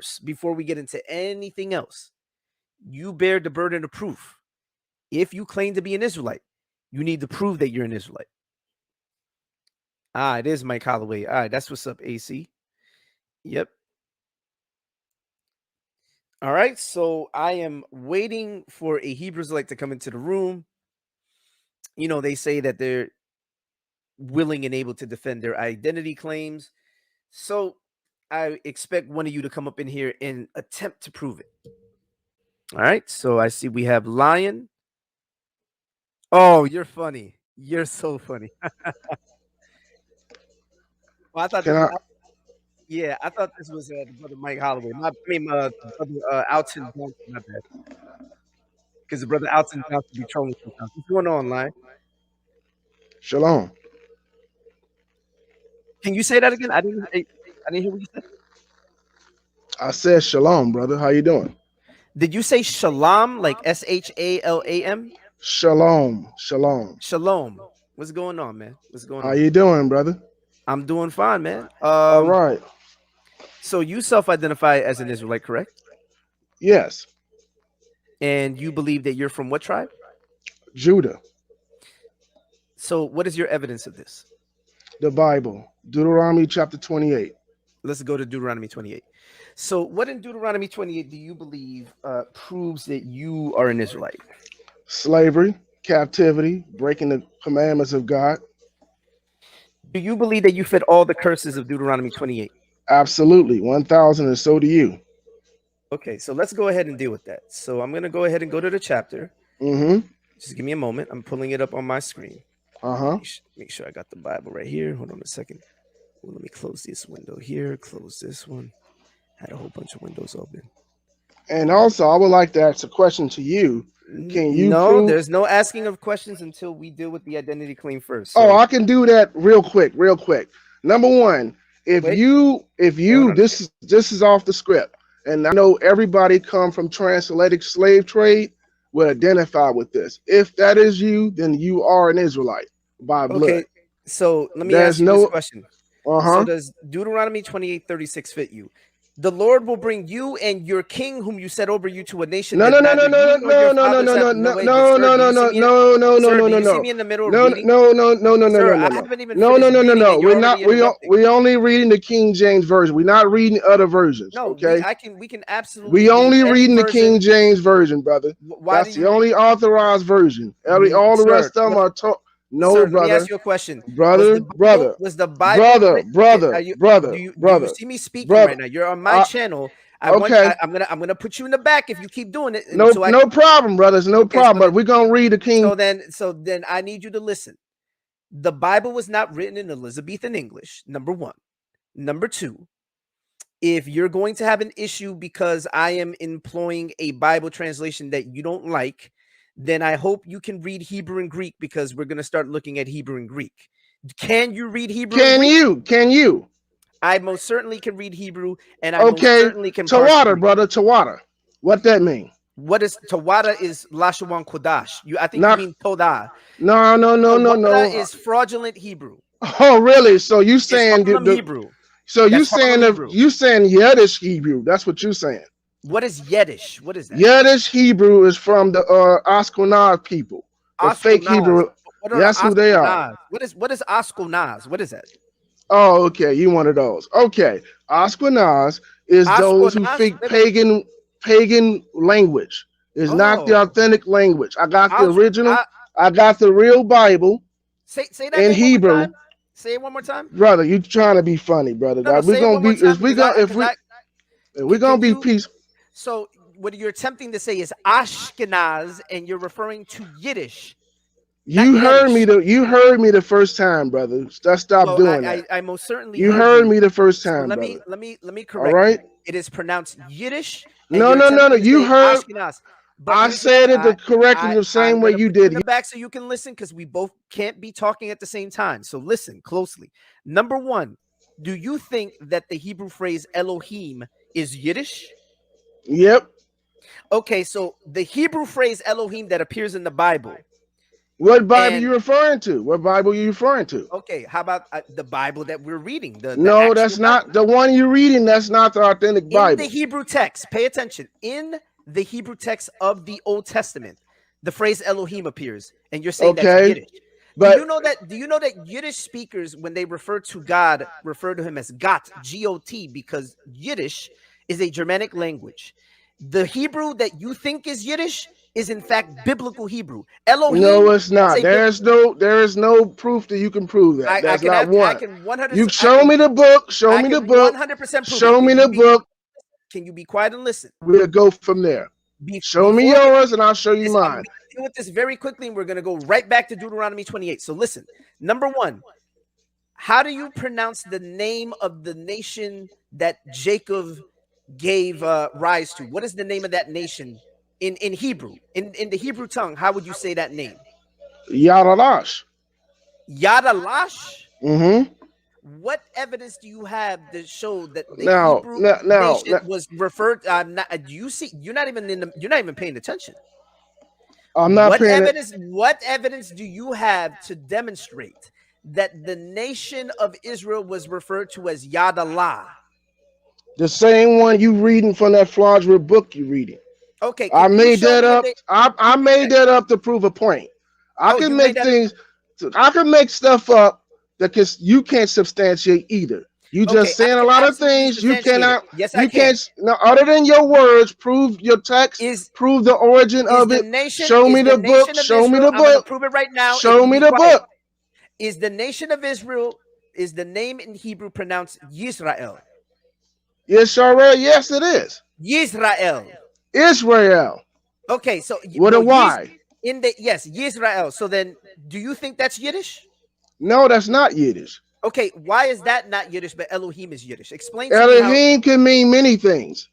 first, before we get into anything else, you bear the burden of proof. If you claim to be an Israelite, you need to prove that you're an Israelite. It is Mike Holloway. All right, that's what's up, AC. Yep. All right, so I am waiting for a Hebrew Israelite to come into the room. You know, they say that they're willing and able to defend their identity claims. So I expect one of you to come up in here and attempt to prove it. All right, so I see we have Lion. Oh, you're funny. You're so funny. Well, I thought I thought this was brother Mike Holloway. Brother Alton Johnson, not bad. Because the brother Alton Johnson be trolling sometimes. What's going on, Lion? Shalom. Can you say that again? I didn't hear what you said. I said shalom, brother. How you doing? Did you say shalom, like SHALAM? Shalom. Shalom. Shalom. What's going on, man? What's going on? How you doing, brother? I'm doing fine, man. All right. So you self-identify as an Israelite, correct? Yes. And you believe that you're from what tribe? Judah. So what is your evidence of this? The Bible. Deuteronomy chapter 28. Let's go to Deuteronomy 28. So what in Deuteronomy 28 do you believe proves that you are an Israelite? Slavery, captivity, breaking the commandments of God. Do you believe that you fit all the curses of Deuteronomy 28? Absolutely. 1,000, and so do you. Okay, so let's go ahead and deal with that. So I'm going to go ahead and go to the chapter. Mm-hmm. Just give me a moment. I'm pulling it up on my screen. Uh-huh. Make sure I got the Bible right here. Hold on a second. Well, let me close this window here. Close this one. Had a whole bunch of windows open. And also, I would like to ask a question to you. Can you prove... there's no asking of questions until we deal with the identity claim first. So... Oh, I can do that real quick. Number one, this is off the script, and I know everybody come from transatlantic slave trade will identify with this. If that is you, then you are an Israelite by blood. Okay, so let me ask you this question. So does Deuteronomy 28:36 fit you? The Lord will bring you and your king, whom you set over you, to a nation. No. You see me in the middle of reading? No. I haven't even finished reading it. We're not. We only reading the King James version. We're not reading other versions. No, okay. We can absolutely. We only reading the King James version, brother. That's the only authorized version. All the rest of them are taught. No, sir, brother. Let me ask you a question. Brother. Was the Bible brother. Do you see me speaking right now? You're on my channel. I'm gonna put you in the back if you keep doing it. No problem, brothers. No problem. But we're gonna read the King. So then I need you to listen. The Bible was not written in Elizabethan English, number one. Number two, if you're going to have an issue because I am employing a Bible translation that you don't like, then I hope you can read Hebrew and Greek, because we're going to start looking at Hebrew and Greek. Can you read Hebrew? Can you? I most certainly can read Hebrew, and I most certainly can. Tawada, brother, Tawada. What that mean? What is Tawada? Is Lashawan Kodash. I think you mean Todah. No. Tawada is fraudulent Hebrew. Oh, really? So you saying Hebrew? So you saying Yiddish Hebrew? That's what you saying. What is Yiddish? What is that? Yiddish Hebrew is from the Ashkenaz people. The fake Hebrew. That's who they are. What is Ashkenaz? What is that? Oh, okay. You one of those. Okay. Ashkenaz is those who speak pagan language. It's not the authentic language. I got the original. I got the real Bible. Say that in Hebrew. Say it one more time, brother. You trying to be funny, brother? We're gonna be peaceful. So what you're attempting to say is Ashkenaz, and you're referring to Yiddish. You heard me the first time, brother. Stop doing that. I most certainly. You heard me the first time. So let me correct. All right. It is pronounced Yiddish. No. You heard. Ashkenaz. I said it correctly the same way you did. In the back so you can listen, because we both can't be talking at the same time. So listen closely. Number one, do you think that the Hebrew phrase Elohim is Yiddish? Yep. Okay, so the Hebrew phrase Elohim that appears in the Bible What Bible you referring to? What Bible you referring to? Okay, how about the Bible that we're reading? The No, actual that's not Bible. the one you're reading. That's not the authentic In the Bible. Hebrew text, pay attention. In the Hebrew text of the Old Testament, the phrase Elohim appears, and you're saying that's Okay, Yiddish. Do but you know that? Do you know that Yiddish speakers, when they refer to God, refer to him as Got, G-O-T, because Yiddish is a Germanic language. The Hebrew that you think is Yiddish is in fact biblical Hebrew. no, Elohim it's is not. a There is no proof that you can prove that. I That's can not I one. can 100 You show me the book. Show I me the can book. 100% prove it. Show me the book. Can you be quiet and listen? We'll go from there. Show me Before we yours, and I'll show you I'm mine. deal with this very quickly, and we're going to go right back to Deuteronomy 28. So listen, number one, how do you pronounce the name of the nation that Jacob gave rise to? What is the name of that nation in Hebrew? In the Hebrew tongue, how would you say that name? Yadalash. Yadalash? Mm-hmm. What evidence do you have to show that the Now, Hebrew now, nation was referred? Do you see? You're not even paying attention. I'm not paying it. What evidence do you have to demonstrate that the nation of Israel was referred to as Yadalah? The same one you reading from that fraudulent book you reading. Okay, I can you made show that me up. I made that up to prove a point. I Oh, can you made make that. things. I can make stuff up that you can't substantiate either. You Okay, just I saying a can lot of absolutely things. You substantiate it. cannot. Yes, I You can. can't. No, other than your words, prove your text. Is Prove the origin is of the it. nation Show me is the the book. nation of Show me Israel? the I'm going to book. prove it right now if Show you me be the quiet. book. Is the nation of Israel, is the name in Hebrew pronounced Yisrael? Yisrael. Yes, it is. Yisrael. Israel. Okay, so With a Y. yes, Yisrael. So then, do you think that's Yiddish? No, that's not Yiddish. Okay, why is that not Yiddish, but Elohim is Yiddish? Explain to me how. Elohim can mean many things.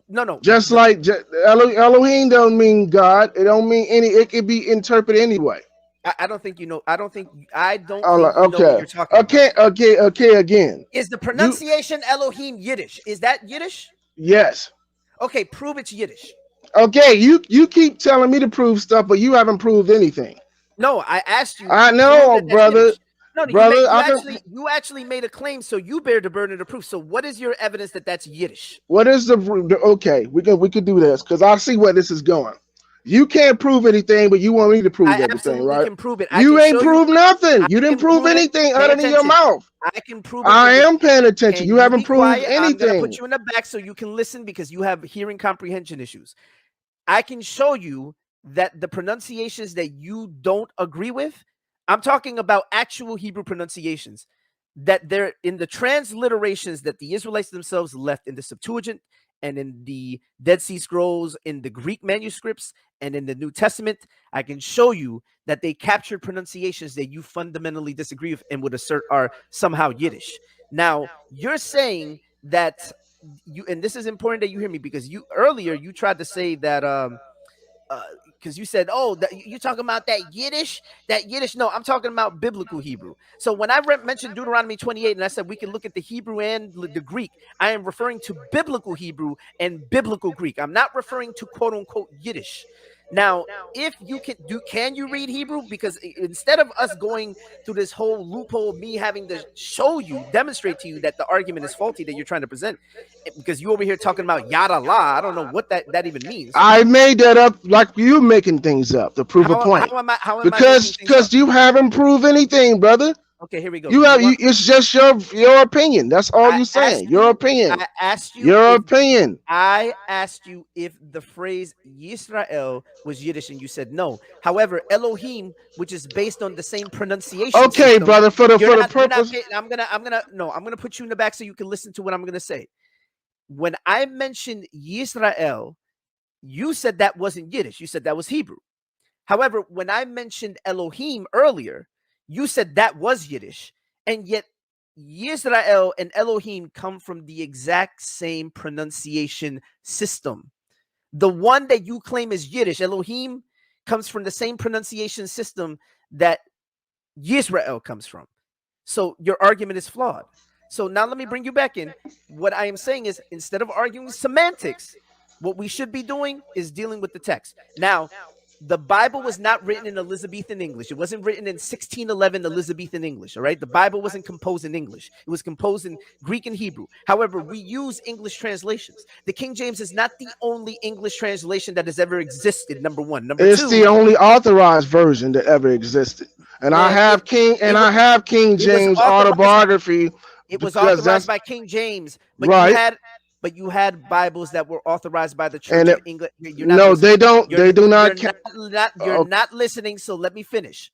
No. Just like Elohim don't mean God. It don't mean any. It can be interpreted anyway. I don't think you know. I don't think you know what Okay. you're talking about. Okay. Again. Is the You. pronunciation Elohim Yiddish? Is that Yiddish? Yes. Okay, prove it's Yiddish. Okay. You keep telling me to prove stuff, but you haven't proved anything. No, I asked you. I Prove know, that that's brother. Yiddish. No, Brother, you actually made a claim, so you bear the burden of proof. So what is your evidence that that's Yiddish? What is the okay? We could do this because I see where this is going. You can't prove anything, but you want me to prove I everything, absolutely right? can prove it. I You can ain't show you. proved nothing. I You didn't can prove prove it. anything Pay other than your attention. mouth. I can prove it. I am paying attention. Can You you haven't be proved quiet? I'm gonna put anything. you in the back so you can listen because you have hearing comprehension issues. I can show you that the pronunciations that you don't agree with, I'm talking about actual Hebrew pronunciations, that they're in the transliterations that the Israelites themselves left in the Septuagint and in the Dead Sea Scrolls, in the Greek manuscripts, and in the New Testament. I can show you that they captured pronunciations that you fundamentally disagree with and would assert are somehow Yiddish. Now, you're saying that and this is important that you hear me because you earlier you tried to say that because you said, oh, you're talking about that Yiddish. No, I'm talking about biblical Hebrew. So when I mentioned Deuteronomy 28 and I said we can look at the Hebrew and the Greek, I am referring to biblical Hebrew and biblical Greek. I'm not referring to quote unquote Yiddish. Now, if you can you read Hebrew? Because instead of us going through this whole loophole of me having to demonstrate to you that the argument is faulty that you're trying to present, because you over here talking about yada la, I don't know what that even means. I made that up like you making things up to prove a point. How am I making things up? Because you haven't proved anything, brother. Okay, here we go. It's just your opinion. That's all you're saying. Your opinion. I asked you Your if opinion. I asked you if the phrase Yisrael was Yiddish, and you said no. However, Elohim, which is based on the same pronunciation Okay, system, brother, for the purpose. I'm gonna put you in the back so you can listen to what I'm gonna say. When I mentioned Yisrael, you said that wasn't Yiddish. You said that was Hebrew. However, when I mentioned Elohim earlier, you said that was Yiddish, and yet Yisrael and Elohim come from the exact same pronunciation system. The one that you claim is Yiddish, Elohim, comes from the same pronunciation system that Yisrael comes from. So your argument is flawed. So now let me bring you back in. What I am saying is instead of arguing semantics, what we should be doing is dealing with the text. Now, The Bible was not written in Elizabethan English. It wasn't written in 1611 Elizabethan English, all right? The Bible wasn't composed in English. It was composed in Greek and Hebrew. However, we use English translations. The King James is not the only English translation that has ever existed, number one. Number It's two, the only authorized version that ever existed. And I have King James autobiography. It was authorized by King James, but right. you had Bibles that were authorized by the Church of England. You're not no, listening. they don't. They do not. You're not listening. So let me finish.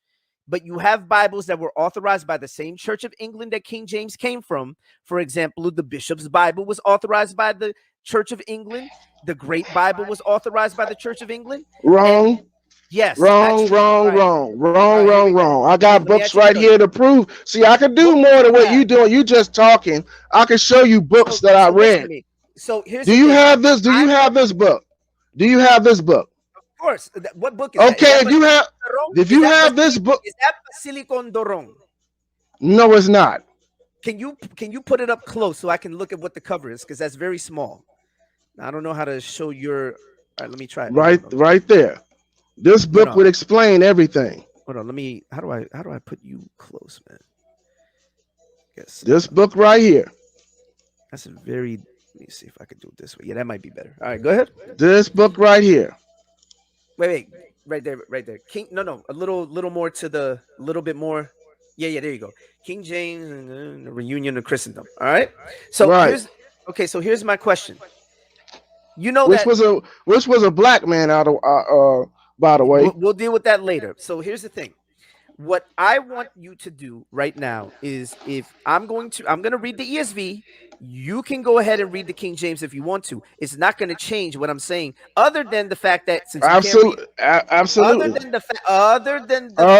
But you have Bibles that were authorized by the same Church of England that King James came from. For example, the Bishop's Bible was authorized by the Church of England. The Great Bible was authorized by the Church of England. Wrong. Yes. Wrong. I got books right here to prove. See, I can do more than what you doing. You just talking. I can show you books that I read. So here's do you have this? Do you have this book? Do you have this book? Of course. What book is okay, that? If you have this book, is that Basilicon Dorong? No, it's not. Can you put it up close so I can look at what the cover is? Because that's very small. I don't know how to show your. All right, let me try it. Right there. This book would explain everything. Hold on, let me. How do I put you close, man? Guess this book right here. That's a very. Let me see if I can do it this way. Yeah, that might be better. All right, go ahead. This book right here. Wait, right there. King, no, a little more to the, little bit more. Yeah, there you go. King James, the reunion of Christendom. All right. So here's my question. You know which was a black man out of by the way. We'll deal with that later. So here's the thing. What I want you to do right now is, if I'm going to read the ESV, you can go ahead and read the King James if you want to. It's not going to change what I'm saying, other than the fact that since absolutely, other than the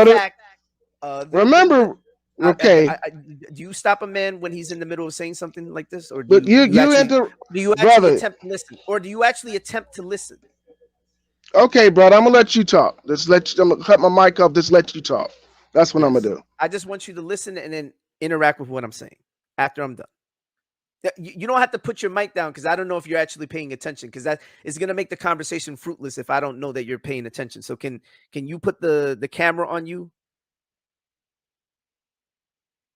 fact, remember. Okay. Do you stop a man when he's in the middle of saying something like this, or do you actually attempt to listen, or do you actually attempt to listen? Okay, brother, I'm gonna let you talk. I'm gonna cut my mic off. Just let you talk. That's what I'm gonna do. I just want you to listen and then interact with what I'm saying after I'm done. You don't have to put your mic down, because I don't know if you're actually paying attention, because that is going to make the conversation fruitless if I don't know that you're paying attention. So can you put the camera on you?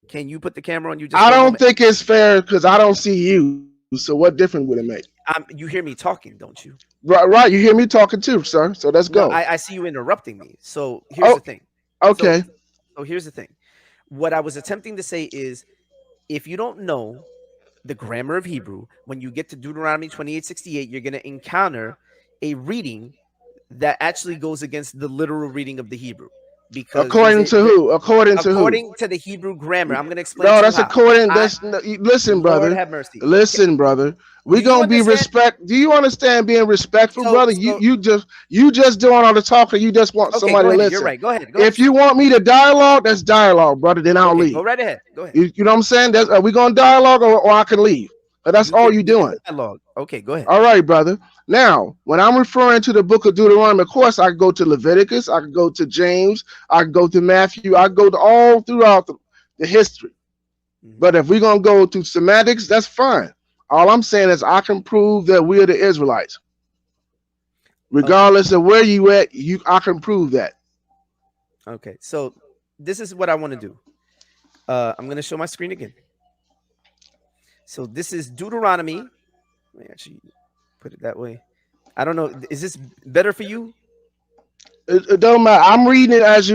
Can you put the camera on you? I don't think it's fair, because I don't see you. So what difference would it make? You hear me talking, don't you? Right. You hear me talking too, sir. So let's go. I see you interrupting me. So here's the thing. Okay. So here's the thing. What I was attempting to say is, if you don't know the grammar of Hebrew, when you get to Deuteronomy 28:68, you're going to encounter a reading that actually goes against the literal reading of the Hebrew. Because according to the Hebrew grammar. I'm going to explain. No, that's according. Listen, brother. Lord have mercy. Listen, brother. We gonna be respect. Do you understand being respectful, brother? You just doing all the talking. You just want somebody to listen. You're right. Go ahead. If you want me to dialogue, that's dialogue, brother. Then I'll leave. Go right ahead. Go ahead. You know what I'm saying? Are we gonna dialogue, or I can leave? That's all you doing. Dialogue. Okay, go ahead. All right, brother. Now, when I'm referring to the book of Deuteronomy, of course, I can go to Leviticus, I can go to James, I can go to Matthew, I go to all throughout the history. But if we're gonna go to semantics, that's fine. All I'm saying is I can prove that we're the Israelites. Regardless of where you at, I can prove that. Okay, so this is what I want to do. I'm going to show my screen again. So this is Deuteronomy. Let me actually put it that way. I don't know. Is this better for you? It don't matter. I'm reading it as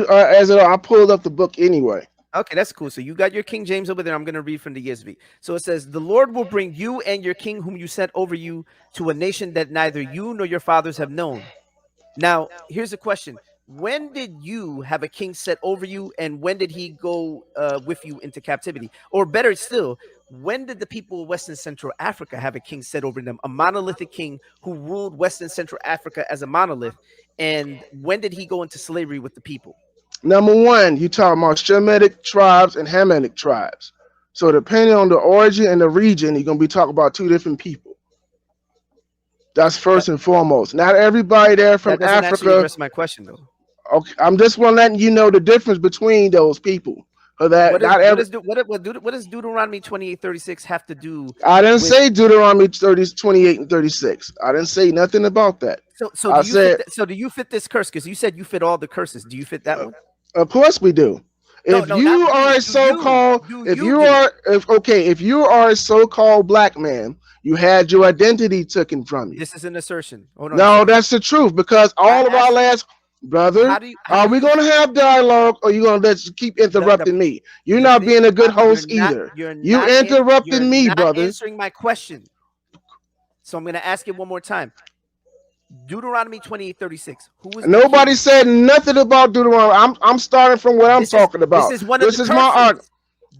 I pulled up the book anyway. Okay, that's cool. So you got your King James over there. I'm going to read from the ESV. So it says, "The Lord will bring you and your king whom you set over you to a nation that neither you nor your fathers have known." Now, here's a question. When did you have a king set over you, and when did he go with you into captivity? Or better still, when did the people of West and Central Africa have a king set over them, a monolithic king who ruled West and Central Africa as a monolith? And when did he go into slavery with the people? Number one, you talking about Shemitic tribes and Hamitic tribes. So depending on the origin and the region, you're going to be talking about two different people. That's first and foremost. Not everybody there from Africa. Actually address my question, though. Okay, I'm just letting you know the difference between those people. that what does Deuteronomy 28:36 have to do? I didn't say Deuteronomy 28 and 36. I didn't say nothing about that. So do you fit this curse? Because you said you fit all the curses. Do you fit that one? Of course we do. If you are a so-called, if you are a so-called black man, you had your identity taken from you. This is an assertion. No, that's the truth, because all of our last brother, are we going to have dialogue, or are you going to keep interrupting me? You're not being a good host either. You interrupting me, brother. Answering my question. So I'm going to ask it one more time. Deuteronomy 28:36. Who was nobody said nothing about Deuteronomy. I'm starting from what I'm talking about. This is one of the my argument.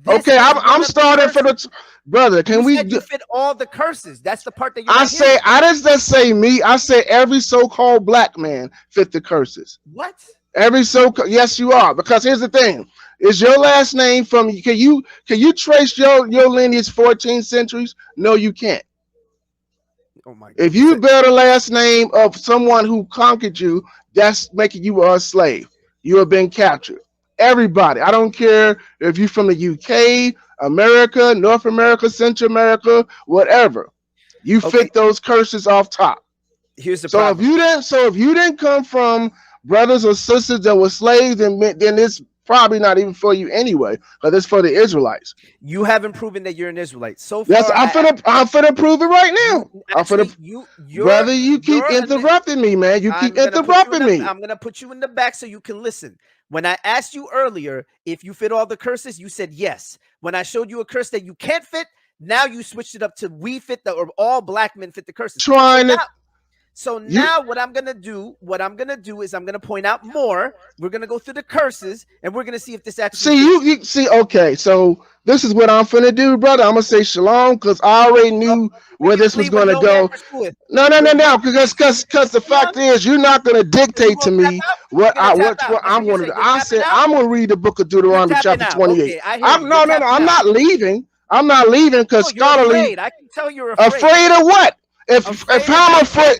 Okay, I'm starting from the brother. Can we you fit all the curses? That's the part that you. I didn't just say me. I say every so-called black man fit the curses. What? Every yes, you are. Because here's the thing: is your last name from? Can you trace your lineage 14 centuries? No, you can't. Oh my God. If you bear the last name of someone who conquered you, that's making you a slave. You have been captured. Everybody. I don't care if you're from the UK, America, North America, Central America, whatever. You fit those curses off top. Here's the problem. If you didn't come from brothers or sisters that were slaves, then it's probably not even for you anyway, because it's for the Israelites. You haven't proven that you're an Israelite. So far, yes, I'm finna prove it right now. Brother, you keep interrupting me, man. You keep interrupting me. I'm gonna put you in the back so you can listen. When I asked you earlier if you fit all the curses, you said yes. When I showed you a curse that you can't fit, now you switched it up to we fit or all black men fit the curses. So now what I'm going to do is I'm going to point out more. We're going to go through the curses, and we're going to see if this actually okay, so this is what I'm finna do, brother. I'm going to say shalom, because I already knew where this was going to go. No, because the fact is, you're not going to dictate to me what I'm going to do. I said I'm going to read the book of Deuteronomy chapter 28. I'm not leaving. I'm not leaving because scholarly. I can tell you're afraid. Afraid of what? If I'm afraid,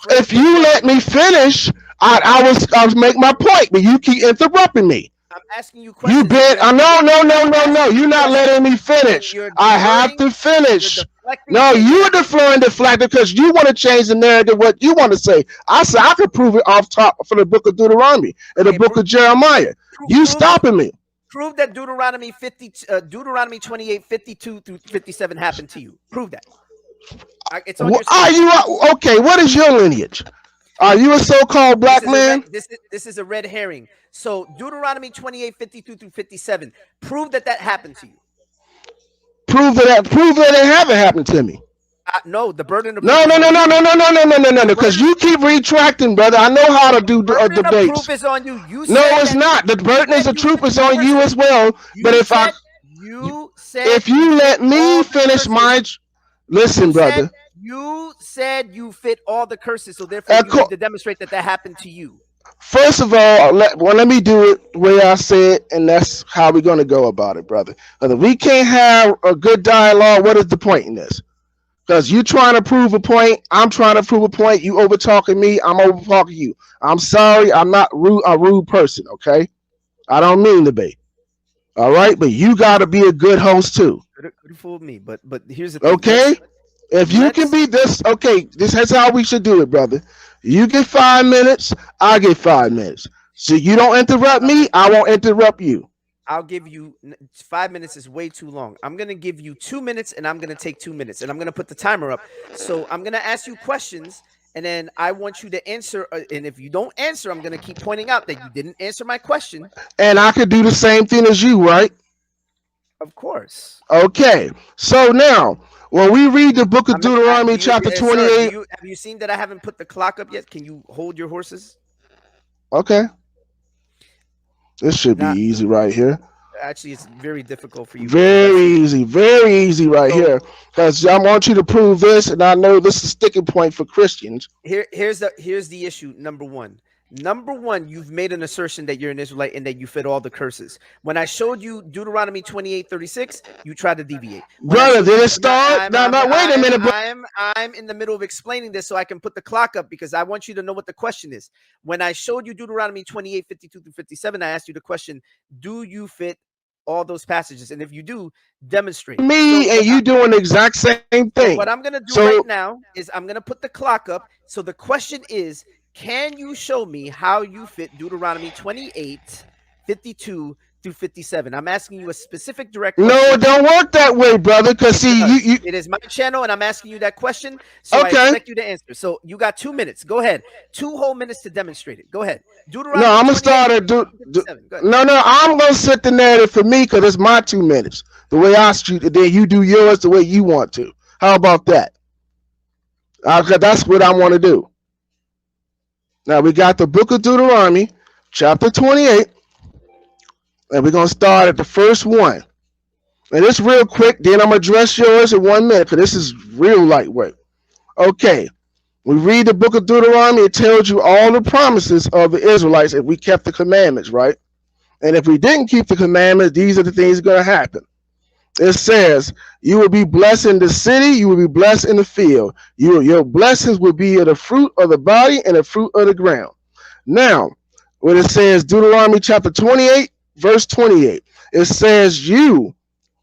if you let me finish, I was make my point, but you keep interrupting me. I'm asking you questions. No. You're not letting me finish. I have to finish. No, you're deflecting because you want to change the narrative. What you want to say? I said I could prove it off top for the book of Deuteronomy and the book of Jeremiah. You stopping me? Prove that Deuteronomy 28, 52 through 57 happened to you. Prove that. It's on your okay? What is your lineage? Are you a so-called black man? This is a red herring. So Deuteronomy 28, 52 through 57. Prove that happened to you. Prove that it haven't happened to me. No, the burden of no. Because you keep retracting, brother. I know how to do debates. Proof is on you. No, it's not. The burden of truth is on you as well. But if you let me finish my. Listen, brother. You said you fit all the curses, so therefore you need to demonstrate that happened to you. First of all, let me do it the way I said, and that's how we're going to go about it, brother. If we can't have a good dialogue, what is the point in this? Because you trying to prove a point, I'm trying to prove a point. You over talking me, I'm over talking you. I'm sorry, I'm not a rude person. Okay, I don't mean to be. All right, but you got to be a good host too. You fooled me, but here's the thing. Okay, if you can be this, okay, this is how we should do it, brother. You get 5 minutes, I get 5 minutes. So you don't interrupt me, I won't interrupt you. I'll give you 5 minutes is way too long. I'm going to give you 2 minutes and I'm going to take 2 minutes and I'm going to put the timer up. So I'm going to ask you questions and then I want you to answer. And if you don't answer, I'm going to keep pointing out that you didn't answer my question. And I could do the same thing as you, right? Of course. Okay. So now, when we read the book of Deuteronomy chapter 28. Sir, have you seen that I haven't put the clock up yet? Can you hold your horses? Okay. This should be easy right here. Actually, it's very difficult for you. Very easy right here. Because I want you to prove this, and I know this is a sticking point for Christians. Here's the issue. Number one, you've made an assertion that you're an Israelite and that you fit all the curses. When I showed you Deuteronomy 28:36, you tried to deviate. Brother, did it start? No, wait a minute. I'm in the middle of explaining this so I can put the clock up because I want you to know what the question is. When I showed you Deuteronomy 28:52 through 57, I asked you the question, do you fit all those passages? And if you do, demonstrate it. Me and you doing the exact same thing. So what I'm going to do So right now is I'm going to put the clock up. So the question is, can you show me how you fit Deuteronomy 28, 52 through 57? I'm asking you a specific direct question. No, it don't work that way, brother. Because see, you it is my channel, and I'm asking you that question, so okay. I expect you to answer. So you got 2 minutes. Go ahead. 2 whole minutes to demonstrate it. Go ahead. Deuteronomy. No, I'm gonna start at no. I'm gonna set the narrative for me because it's my 2 minutes. The way I street it, then you do yours the way you want to. How about that? That's what I want to do. Now we got the book of Deuteronomy, chapter 28, and we're gonna start at the first one. And it's real quick. Then I'm gonna address yours in 1 minute because this is real lightweight. Okay. We read the book of Deuteronomy, it tells you all the promises of the Israelites if we kept the commandments, right? And if we didn't keep the commandments, these are the things going to happen. It says, you will be blessed in the city, you will be blessed in the field. Your blessings will be of the fruit of the body and the fruit of the ground. Now, when it says Deuteronomy chapter 28, verse 28, it says you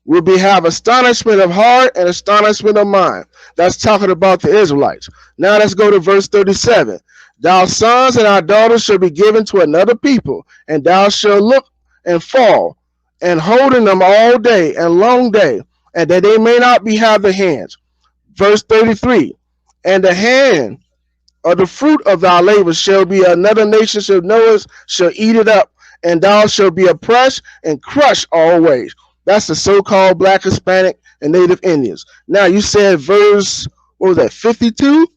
will have astonishment of heart and astonishment of mind. That's talking about the Israelites. Now let's go to verse 37. Thy sons and thy daughters shall be given to another people, and thou shalt look and fall, and holding them all day and long day, and that they may not be have the hands. Verse 33. And the hand of the fruit of thy labor shall be another nation shall know it, shall eat it up, and thou shalt be oppressed and crushed always. That's the so-called Black, Hispanic, and Native Indians. Now you said verse, what was that, 52?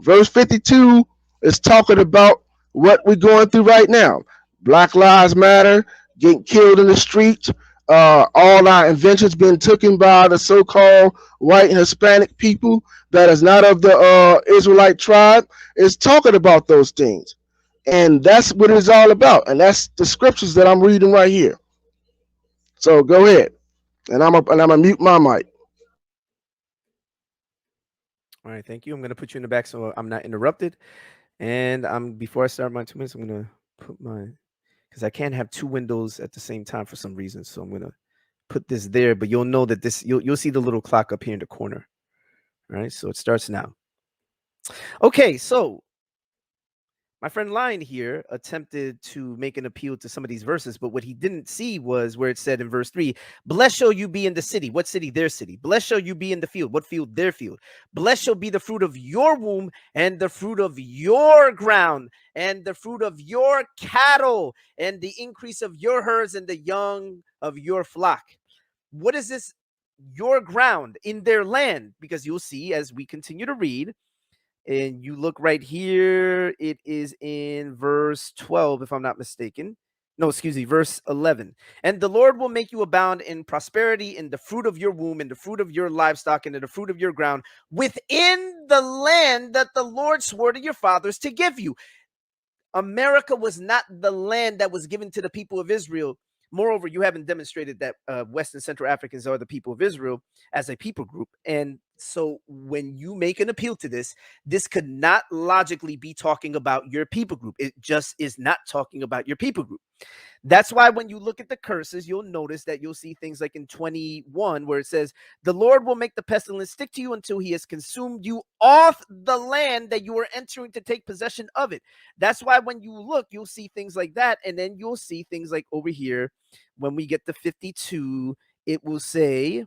Verse 52 is talking about what we're going through right now. Black Lives Matter, getting killed in the streets. All our inventions been taken by the so-called white and Hispanic people that is not of the Israelite tribe. It's talking about those things. And that's what it's all about. And that's the scriptures that I'm reading right here. So go ahead. And I'm gonna mute my mic. All right, thank you. I'm gonna put you in the back so I'm not interrupted. And before I start my 2 minutes, I'm gonna put because I can't have 2 windows at the same time for some reason. So I'm gonna put this there, but you'll know that you'll see the little clock up here in the corner. All right, so it starts now. Okay, so my friend Lion here attempted to make an appeal to some of these verses, but what he didn't see was where it said in verse 3, blessed shall you be in the city. What city? Their city. Blessed shall you be in the field. What field? Their field. Blessed shall be the fruit of your womb and the fruit of your ground and the fruit of your cattle and the increase of your herds and the young of your flock. What is this? Your ground in their land, because you'll see as we continue to read, and you look right here, it is in verse 12, if I'm not mistaken. No, excuse me, verse 11. And the Lord will make you abound in prosperity in the fruit of your womb, in the fruit of your livestock, and in the fruit of your ground, within the land that the Lord swore to your fathers to give you. America was not the land that was given to the people of Israel. Moreover, you haven't demonstrated that West and Central Africans are the people of Israel as a people group. And so when you make an appeal to this could not logically be talking about your people group. It just is not talking about your people group. That's why when you look at the curses, you'll notice that you'll see things like in 21 where it says, the Lord will make the pestilence stick to you until he has consumed you off the land that you are entering to take possession of it. That's why when you look, you'll see things like that. And then you'll see things like over here, when we get to 52, it will say,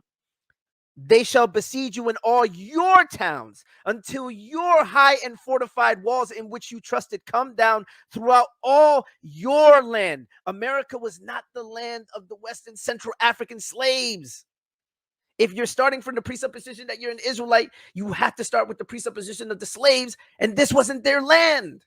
they shall besiege you in all your towns until your high and fortified walls in which you trusted come down throughout all your land. America was not the land of the West and Central African slaves. If you're starting from the presupposition that you're an Israelite, you have to start with the presupposition of the slaves, and this wasn't their land.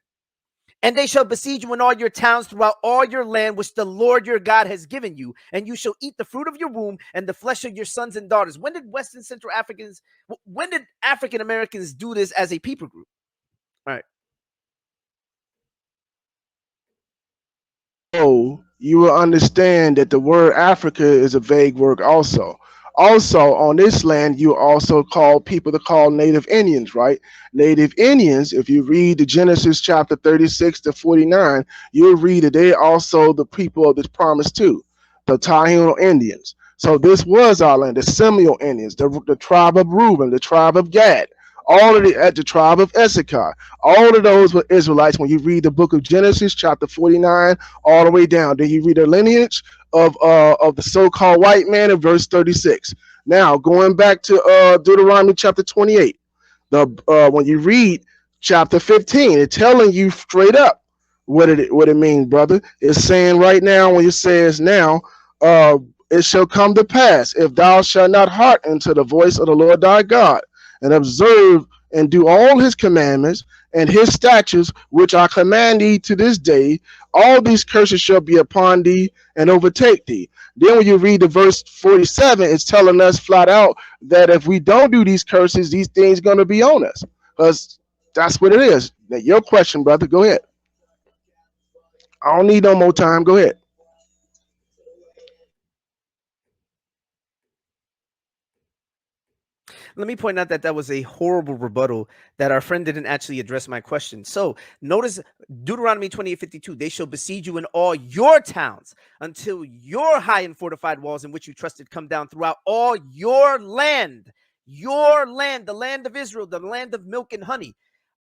And they shall besiege you in all your towns throughout all your land, which the Lord your God has given you. And you shall eat the fruit of your womb and the flesh of your sons and daughters. When did West and Central Africans, when did African Americans do this as a people group? All right. So you will understand that the word Africa is a vague word also. Also, on this land, you also call people to call Native Indians, right? Native Indians, if you read the Genesis chapter 36 to 49, you'll read that they're also the people of this promise too. the Taino Indians. So this was our land, the Seminole Indians, the tribe of Reuben, the tribe of Gad, all of the tribe of Issachar. All of those were Israelites when you read the book of Genesis, chapter 49, all the way down. Then you read the lineage of the so-called white man in verse 36. Now, going back to Deuteronomy chapter 28, when you read chapter 15, it's telling you straight up what it means, brother. It's saying right now, when it says now, it shall come to pass, if thou shalt not hearken to the voice of the Lord thy God, and observe and do all his commandments and his statutes, which I command thee to this day, all these curses shall be upon thee and overtake thee. Then when you read the verse 47, it's telling us flat out that if we don't do these curses, these things are going to be on us. Because that's what it is. Now, your question, brother, go ahead. I don't need no more time. Go ahead. Let me point out that that was a horrible rebuttal that our friend didn't actually address my question. So notice Deuteronomy 28:52, they shall besiege you in all your towns until your high and fortified walls in which you trusted come down throughout all your land, the land of Israel, the land of milk and honey.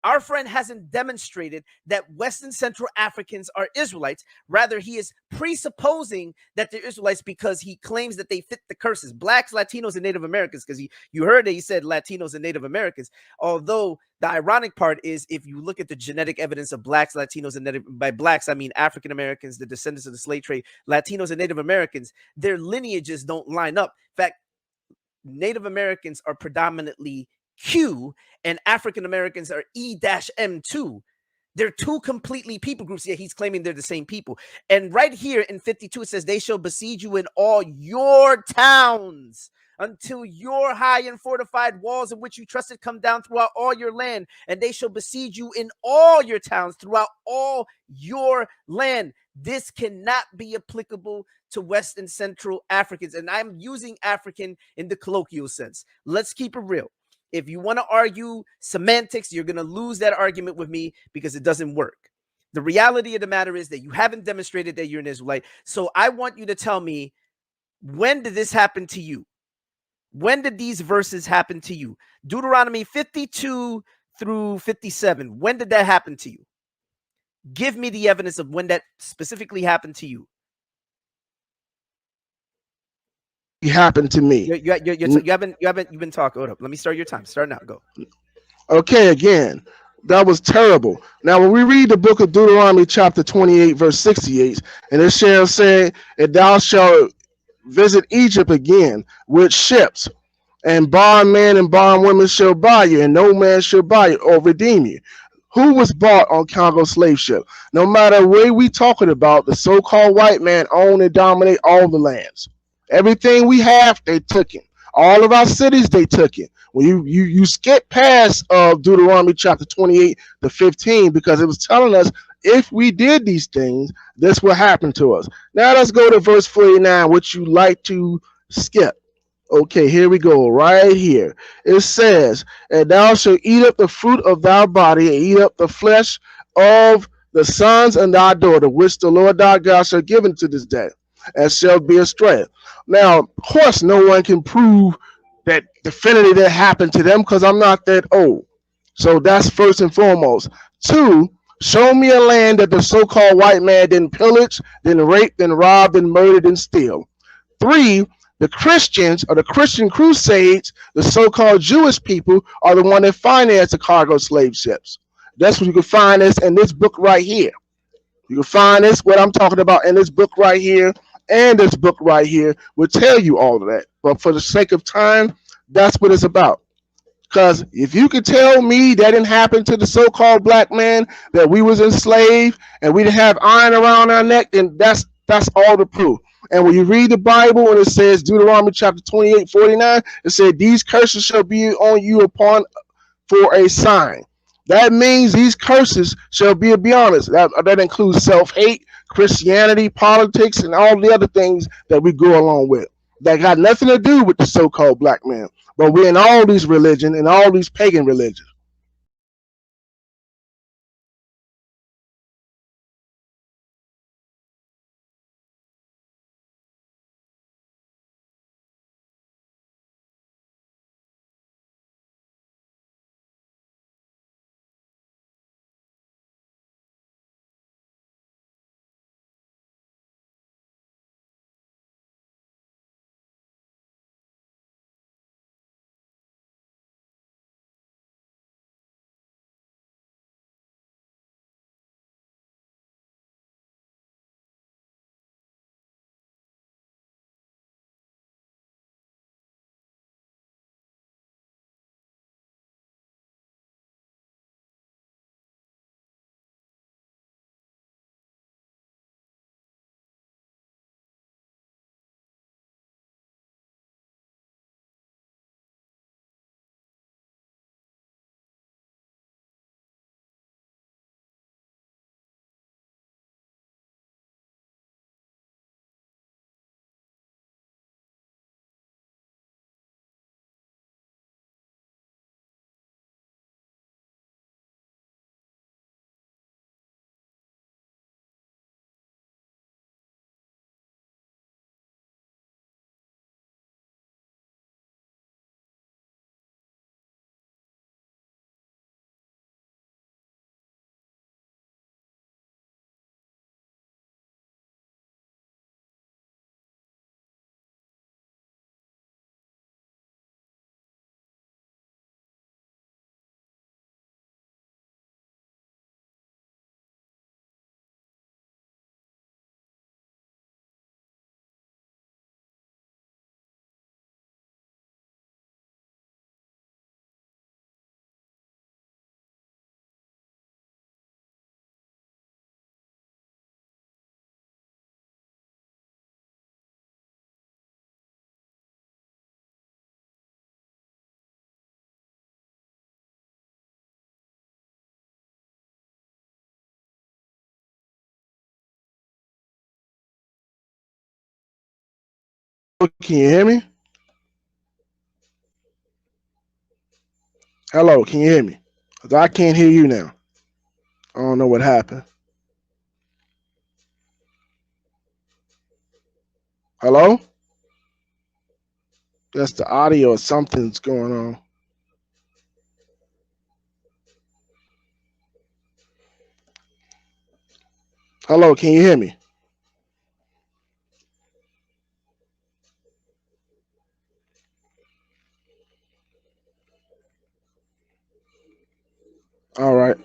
Our friend hasn't demonstrated that West and Central Africans are Israelites. Rather, he is presupposing that they're Israelites because he claims that they fit the curses. Blacks, Latinos, and Native Americans, because you heard that he said Latinos and Native Americans. Although the ironic part is if you look at the genetic evidence of blacks, Latinos, and Native, by blacks, I mean African Americans, the descendants of the slave trade, Latinos and Native Americans, their lineages don't line up. In fact, Native Americans are predominantly Q and African Americans are E-M2. They're two completely people groups, yet he's claiming they're the same people. And right here in 52, it says, they shall besiege you in all your towns until your high and fortified walls in which you trusted come down throughout all your land. And they shall besiege you in all your towns throughout all your land. This cannot be applicable to West and Central Africans. And I'm using African in the colloquial sense. Let's keep it real. If you want to argue semantics, you're going to lose that argument with me because it doesn't work. The reality of the matter is that you haven't demonstrated that you're an Israelite. So I want you to tell me, when did this happen to you? When did these verses happen to you? Deuteronomy 52 through 57. When did that happen to you? Give me the evidence of when that specifically happened to you. It happened to me. You've been talking. Hold up. Let me start your time. Start now. Go. Okay, again, that was terrible. Now, when we read the book of Deuteronomy, chapter 28, verse 68, and it shall say, and thou shalt visit Egypt again with ships, and bondmen and bondwomen shall buy you, and no man shall buy you or redeem you. Who was bought on Congo slave ship? No matter where we talking about, the so-called white man own and dominate all the lands. Everything we have, they took it. All of our cities, they took it. When you skip past Deuteronomy chapter 28 to 15, because it was telling us if we did these things, this will happen to us. Now let's go to verse 49, which you like to skip. Okay, here we go, right here. It says, and thou shalt eat up the fruit of thy body, and eat up the flesh of the sons and thy daughter, which the Lord thy God shall give unto this day, and shall be a strength. Now, of course, no one can prove that definitively that happened to them because I'm not that old. So that's first and foremost. Two, show me a land that the so-called white man didn't pillage, didn't rape, didn't rob, didn't murder, didn't steal. Three, the Christians or the Christian crusades, the so-called Jewish people, are the one that financed the cargo slave ships. That's what you can find this in this book right here. You can find this, what I'm talking about, in this book right here, and this book right here will tell you all of that. But for the sake of time, that's what it's about. Because if you could tell me that didn't happen to the so-called black man, that we was enslaved and we didn't have iron around our neck, then that's all the proof. And when you read the Bible and it says Deuteronomy chapter 28:49, it said these curses shall be on you upon for a sign. That means these curses shall be honest. That includes self-hate, Christianity, politics, and all the other things that we go along with. That got nothing to do with the so-called black man. But we're in all these religions and all these pagan religions. Can you hear me? Hello, can you hear me? 'Cause I can't hear you now. I don't know what happened. Hello? That's the audio or something's going on. Hello, can you hear me? All right.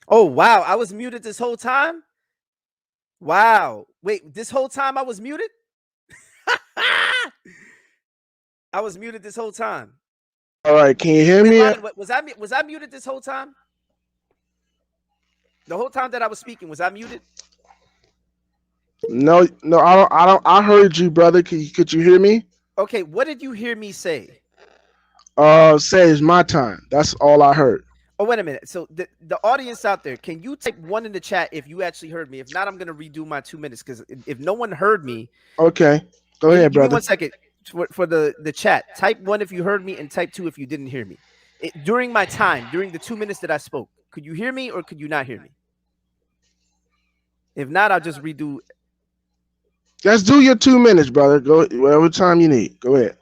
Oh, wow. I was muted this whole time? Wow. Wait, this whole time I was muted? I was muted this whole time. All right. Can you hear Wait, me? Lion, was I muted this whole time? The whole time that I was speaking, was I muted? No, no, I don't. I heard you, brother. Could you hear me? Okay, what did you hear me say? Say it's my time. That's all I heard. Oh, wait a minute. So the audience out there, can you type 1 in the chat if you actually heard me? If not, I'm gonna redo my 2 minutes because if no one heard me, Okay, go ahead, give me brother. 1 second for the chat. Type 1 if you heard me and type 2 if you didn't hear me. During my time, during the 2 minutes that I spoke, could you hear me or could you not hear me? If not, I'll just redo. Let's do your 2 minutes, brother. Go whatever time you need. Go ahead.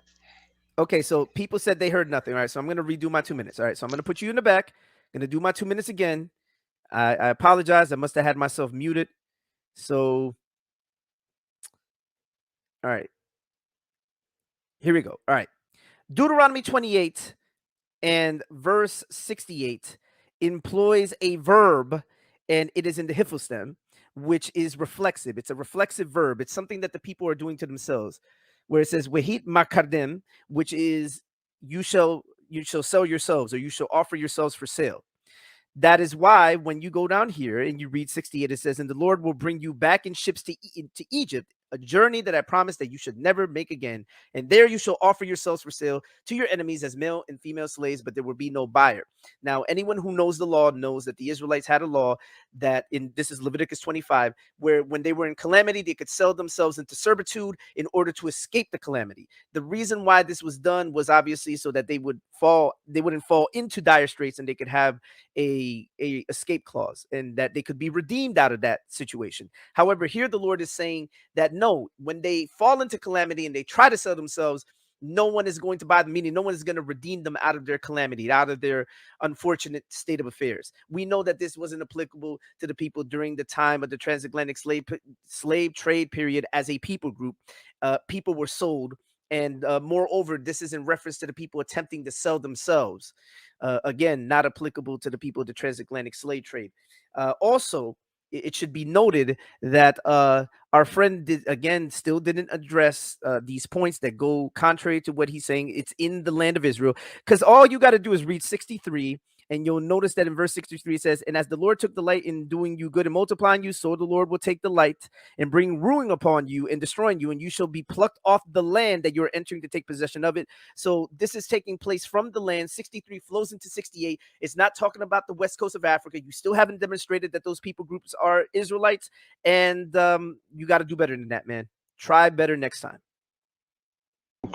Okay, so people said they heard nothing. All right, so I'm gonna redo my 2 minutes. All right, so I'm gonna put you in the back. I'm gonna do my 2 minutes again. I apologize. I must have had myself muted. So, all right, here we go. All right, Deuteronomy 28 and verse 68 employs a verb, and it is in the hiphostem, which is reflexive. It's a reflexive verb. It's something that the people are doing to themselves, where it says "wehit makardim," which is you shall sell yourselves, or you shall offer yourselves for sale. That is why when you go down here and you read 68, it says, "And the Lord will bring you back in ships to Egypt, a journey that I promised that you should never make again. And there you shall offer yourselves for sale to your enemies as male and female slaves, but there will be no buyer." Now, anyone who knows the law knows that the Israelites had a law that this is Leviticus 25, where when they were in calamity, they could sell themselves into servitude in order to escape the calamity. The reason why this was done was obviously so that they wouldn't fall into dire straits and they could have a escape clause and that they could be redeemed out of that situation. However, here the Lord is saying that no, when they fall into calamity and they try to sell themselves, no one is going to buy them, meaning no one is going to redeem them out of their calamity, out of their unfortunate state of affairs. We know that this wasn't applicable to the people during the time of the transatlantic slave trade period as a people group. People were sold. And moreover, this is in reference to the people attempting to sell themselves. Again, not applicable to the people of the transatlantic slave trade. Also, it should be noted that our friend still didn't address these points that go contrary to what he's saying. It's in the land of Israel, because all you got to do is read 63. And you'll notice that in verse 63, it says, "And as the Lord took delight in doing you good and multiplying you, so the Lord will take delight and bring ruin upon you and destroying you, and you shall be plucked off the land that you're entering to take possession of it." So this is taking place from the land. 63 flows into 68. It's not talking about the west coast of Africa. You still haven't demonstrated that those people groups are Israelites, and you got to do better than that, man. Try better next time.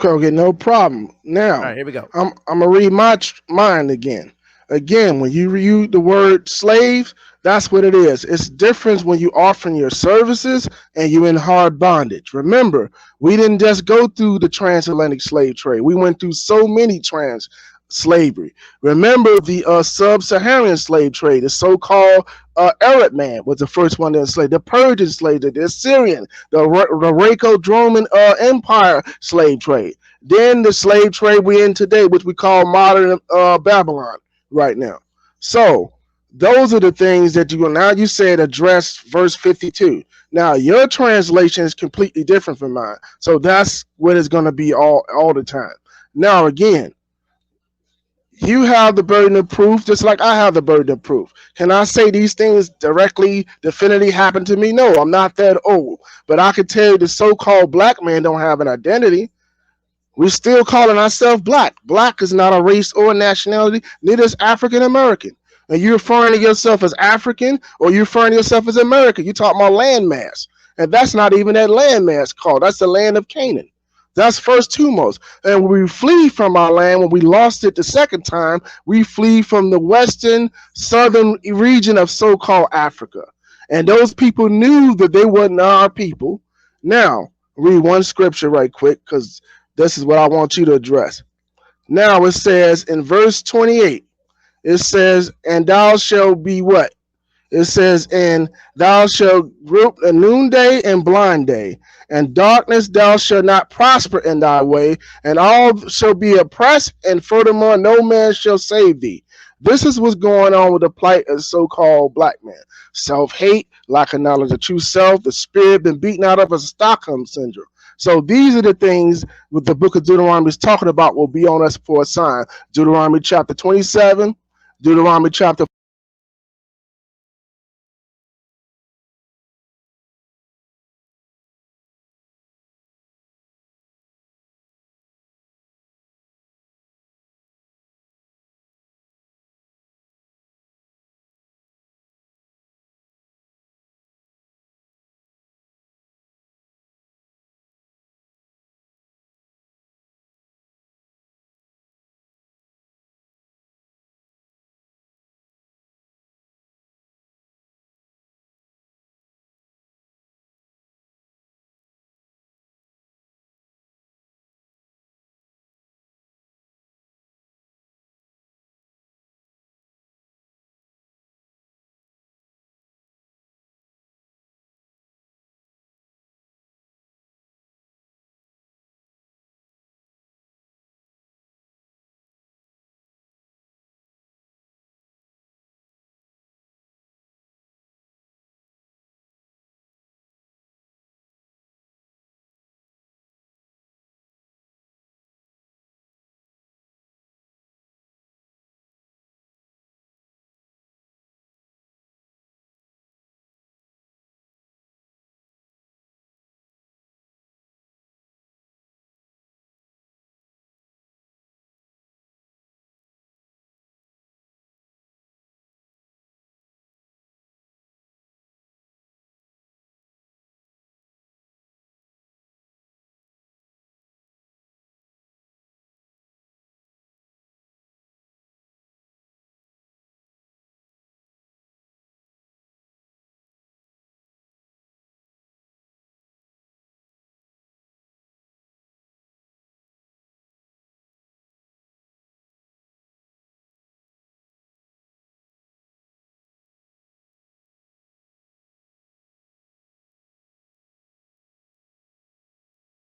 Okay, no problem. Now, all right, here we go. I'm gonna read my mind again. Again, when you read the word slave, that's what it is. It's different when you offering your services and you in hard bondage. Remember, we didn't just go through the transatlantic slave trade. We went through so many slavery. Remember the sub-Saharan slave trade, the so-called Arab man was the first one to enslave. The Persian slave trade, the Assyrian, the Greco-Roman Empire slave trade. Then the slave trade we're in today, which we call modern Babylon right now. So those are the things that you said address verse 52. Now your translation is completely different from mine. So that's what it's going to be all the time. Now again, you have the burden of proof just like I have the burden of proof. Can I say these things directly, definitively happened to me? No, I'm not that old. But I can tell you the so-called black man don't have an identity. We're still calling ourselves black. Black is not a race or a nationality, neither is African American. And you're referring to yourself as African or you're referring to yourself as American. You're talking about landmass. And that's not even that landmass called. That's the land of Canaan. That's first two-most. And when we flee from our land, when we lost it the second time, we flee from the western, southern region of so-called Africa. And those people knew that they weren't our people. Now, read one scripture right quick, because this is what I want you to address. Now it says in verse 28, it says, and thou shalt be what? It says, and thou shalt group a noonday and blind day, and darkness thou shalt not prosper in thy way, and all shall be oppressed, and furthermore no man shall save thee. This is what's going on with the plight of so-called black man. Self-hate, lack of knowledge of true self, the spirit been beaten out of us, Stockholm syndrome. So these are the things with the book of Deuteronomy is talking about will be on us for a sign. Deuteronomy chapter 27, Deuteronomy chapter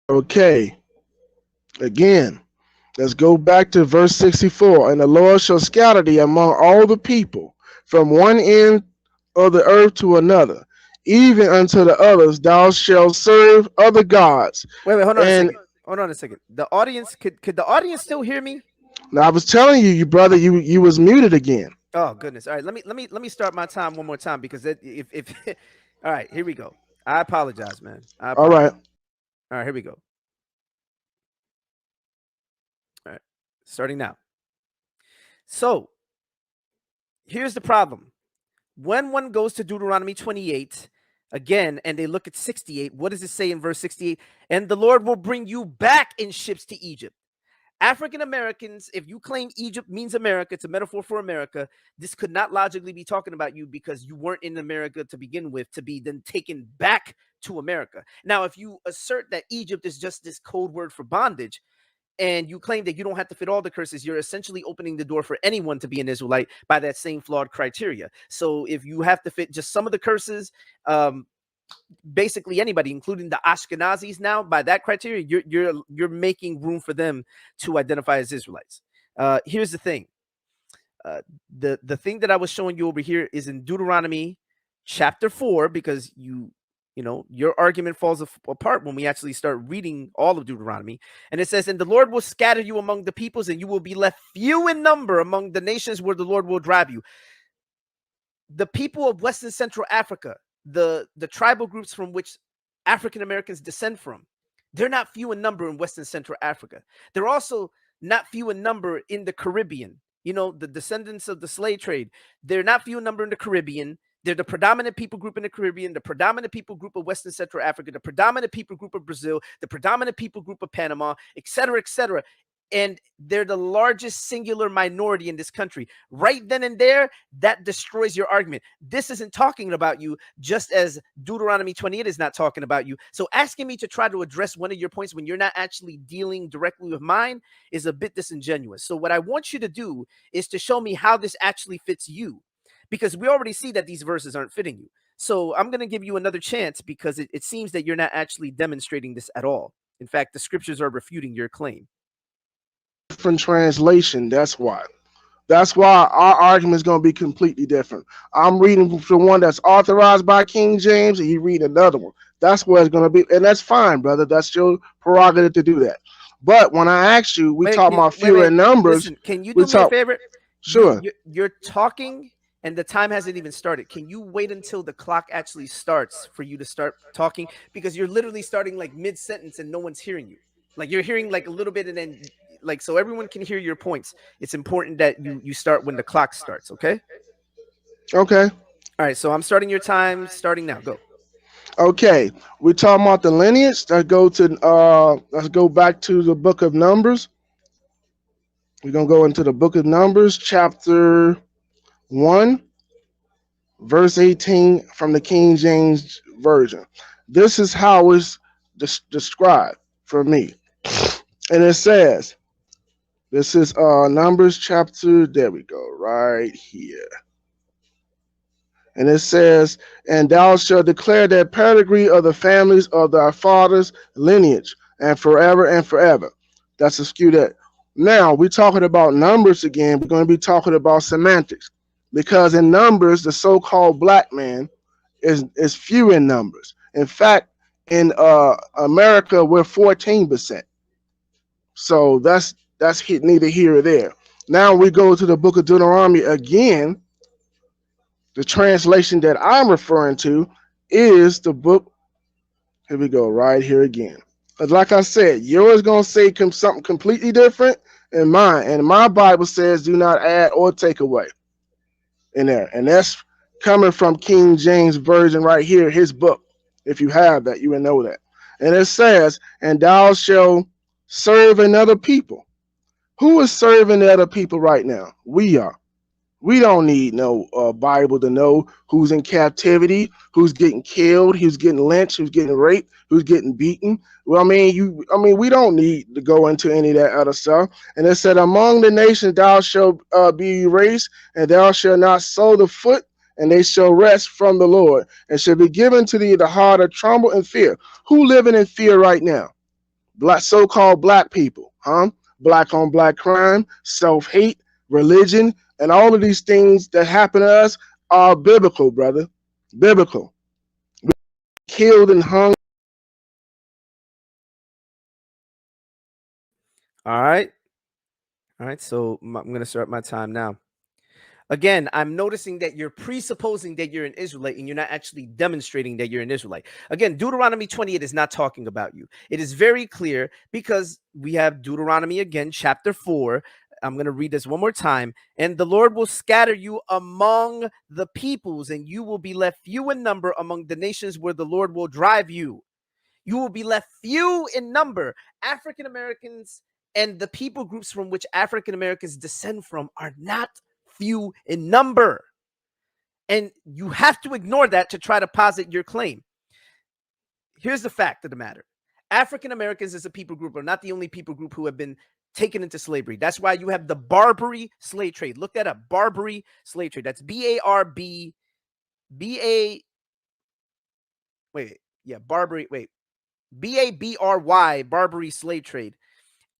okay. Again, let's go back to verse 64. And the Lord shall scatter thee among all the people from one end of the earth to another, even unto the others thou shalt serve other gods. Wait, hold on a And second. Hold on a second. The audience could the audience still hear me? now I was telling you, brother, you was muted again. Oh goodness. All right, let me start my time one more time because if all right, here we go. I apologize, man. I All apologize. right. All right, here we go. All right. Starting now. So, here's the problem. When one goes to Deuteronomy 28 again and they look at 68, what does it say in verse 68? And the Lord will bring you back in ships to Egypt. African Americans, if you claim Egypt means America, it's a metaphor for America, this could not logically be talking about you because you weren't in America to begin with, to be then taken back to America. Now, if you assert that Egypt is just this code word for bondage, and you claim that you don't have to fit all the curses, you're essentially opening the door for anyone to be an Israelite by that same flawed criteria. So if you have to fit just some of the curses, basically anybody, including the Ashkenazis now, by that criteria, you're making room for them to identify as Israelites. Here's the thing. The thing that I was showing you over here is in Deuteronomy chapter 4, because you know, your argument falls apart when we actually start reading all of Deuteronomy. And it says, and the Lord will scatter you among the peoples, and you will be left few in number among the nations where the Lord will drive you. The people of West and Central Africa, the tribal groups from which African Americans descend from, They're not few in number in West and Central Africa. They're also not few in number in the Caribbean. You know, the descendants of the slave trade. They're not few in number in the Caribbean. They're the predominant people group in the Caribbean, the predominant people group of West and Central Africa, the predominant people group of Brazil, the predominant people group of Panama, et cetera, et cetera. And they're the largest singular minority in this country. Right then and there, that destroys your argument. This isn't talking about you, just as Deuteronomy 28 is not talking about you. So asking me to try to address one of your points when you're not actually dealing directly with mine is a bit disingenuous. So what I want you to do is to show me how this actually fits you, because we already see that these verses aren't fitting you. So I'm going to give you another chance, because it seems that you're not actually demonstrating this at all. In fact, the scriptures are refuting your claim. Different translation. That's why our argument is going to be completely different. I'm reading the one that's authorized by King James, and you read another one. That's what it's going to be, and that's fine, brother. That's your prerogative to do that. But when I asked you, we talk about fewer in numbers. Listen, can you do me a favor? Sure. You're talking, and the time hasn't even started. Can you wait until the clock actually starts for you to start talking? Because you're literally starting like mid-sentence, and no one's hearing you. Like you're hearing like a little bit, and then like, so everyone can hear your points. It's important that you start when the clock starts. Okay. Okay. All right. So I'm starting your time starting now. Go. Okay. We're talking about the lineage. Let's go back to the book of Numbers. We're going to go into the book of Numbers, chapter 1, verse 18 from the King James Version. This is how it's described for me. And it says, this is Numbers chapter, there we go, right here. And it says, and thou shalt declare that pedigree of the families of thy father's lineage, and forever and forever. That's a skew that. Now, we're talking about numbers again. We're going to be talking about semantics. Because in numbers, the so-called black man is few in numbers. In fact, in America, we're 14%. So that's neither here or there. Now we go to the book of Deuteronomy again. The translation that I'm referring to is the book. Here we go, right here again. But like I said, yours going to say something completely different than mine. And my Bible says do not add or take away in there. And that's coming from King James Version right here, his book. If you have that, you will know that. And it says, and thou shalt serve another people. Who is serving the other people right now? We are. We don't need no Bible to know who's in captivity, who's getting killed, who's getting lynched, who's getting raped, who's getting beaten. Well, I mean, we don't need to go into any of that other stuff. And it said, among the nations thou shalt be erased, and thou shalt not sow the foot, and they shall rest from the Lord, and shall be given to thee the heart of tremble and fear. Who living in fear right now? Black, so-called black people, huh? Black on black crime, self-hate, religion, and all of these things that happen to us are biblical, brother. Biblical. We're killed and hung. All right. So I'm going to start my time now. Again, I'm noticing that you're presupposing that you're an Israelite, and you're not actually demonstrating that you're an Israelite. Again, Deuteronomy 28 is not talking about you. It is very clear, because we have Deuteronomy again, chapter 4. I'm going to read this one more time. And the Lord will scatter you among the peoples, and you will be left few in number among the nations where the Lord will drive you. You will be left few in number. African Americans and the people groups from which African Americans descend from are not few in number. And you have to ignore that to try to posit your claim. Here's the fact of the matter. African Americans as a people group are not the only people group who have been taken into slavery. That's why you have the Barbary slave trade. Look that up. Barbary slave trade. That's Barbary. Barbary, Barbary slave trade.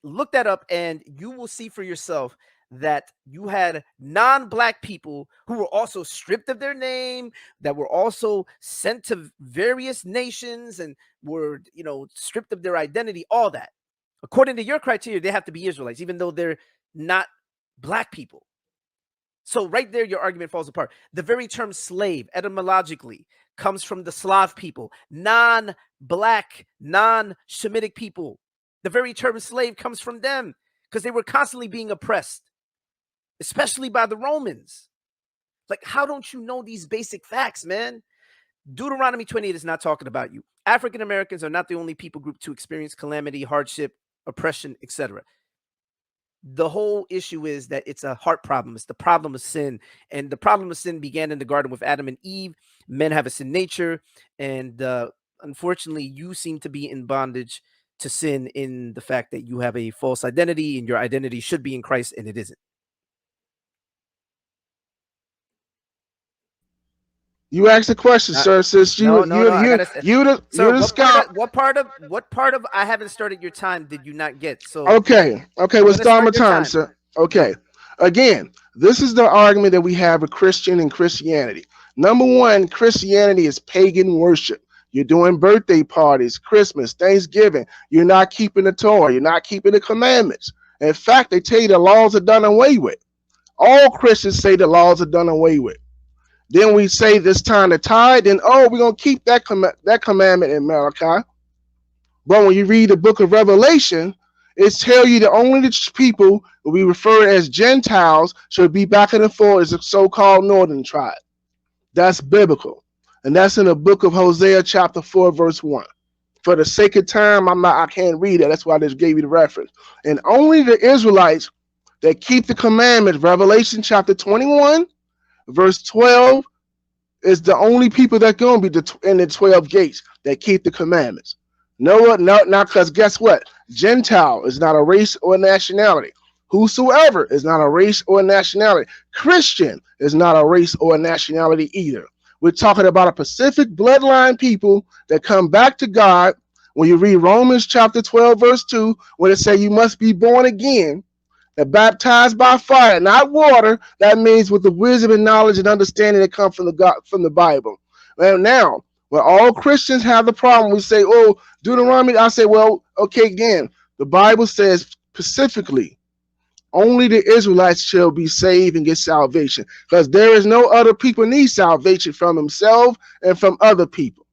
Look that up, and you will see for yourself that you had non-black people who were also stripped of their name, that were also sent to various nations and were, stripped of their identity, all that. According to your criteria, they have to be Israelites, even though they're not black people. So right there, your argument falls apart. The very term slave, etymologically, comes from the Slav people, non-black, non-Shemitic people. The very term slave comes from them because they were constantly being oppressed, especially by the Romans. Like, how don't you know these basic facts, man? Deuteronomy 28 is not talking about you. African Americans are not the only people group to experience calamity, hardship, oppression, etc. The whole issue is that it's a heart problem. It's the problem of sin. And the problem of sin began in the garden with Adam and Eve. Men have a sin nature. And unfortunately, you seem to be in bondage to sin in the fact that you have a false identity and your identity should be in Christ and it isn't. You asked a question, sir. Since no, I you're gotta. you're the scout. What part of I haven't started your time did you not get? So okay, we'll start my time, sir. Okay, again, this is the argument that we have with Christian and Christianity. Number one, Christianity is pagan worship. You're doing birthday parties, Christmas, Thanksgiving. You're not keeping the Torah. You're not keeping the commandments. In fact, they tell you the laws are done away with. All Christians say the laws are done away with. Then we say this time to tithe, then we're gonna keep that commandment in Malachi. But when you read the book of Revelation, it tells you that only the people who we refer as Gentiles should be back in the fold as the so-called northern tribe. That's biblical, and that's in the book of Hosea, chapter 4, verse 1. For the sake of time, I can't read it. That's why I just gave you the reference. And only the Israelites that keep the commandments, Revelation chapter 21. Verse 12 is the only people that going to be in the 12 gates that keep the commandments. No, because guess what? Gentile is not a race or a nationality. Whosoever is not a race or a nationality. Christian is not a race or a nationality either. We're talking about a Pacific bloodline people that come back to God. When you read Romans chapter 12, verse 2, when it says you must be born again, that baptized by fire, not water. That means with the wisdom and knowledge and understanding that come from the Bible. And now, when all Christians have the problem, we say, "Oh, Deuteronomy." I say, "Well, okay, again, the Bible says specifically, only the Israelites shall be saved and get salvation, because there is no other people need salvation from himself and from other people."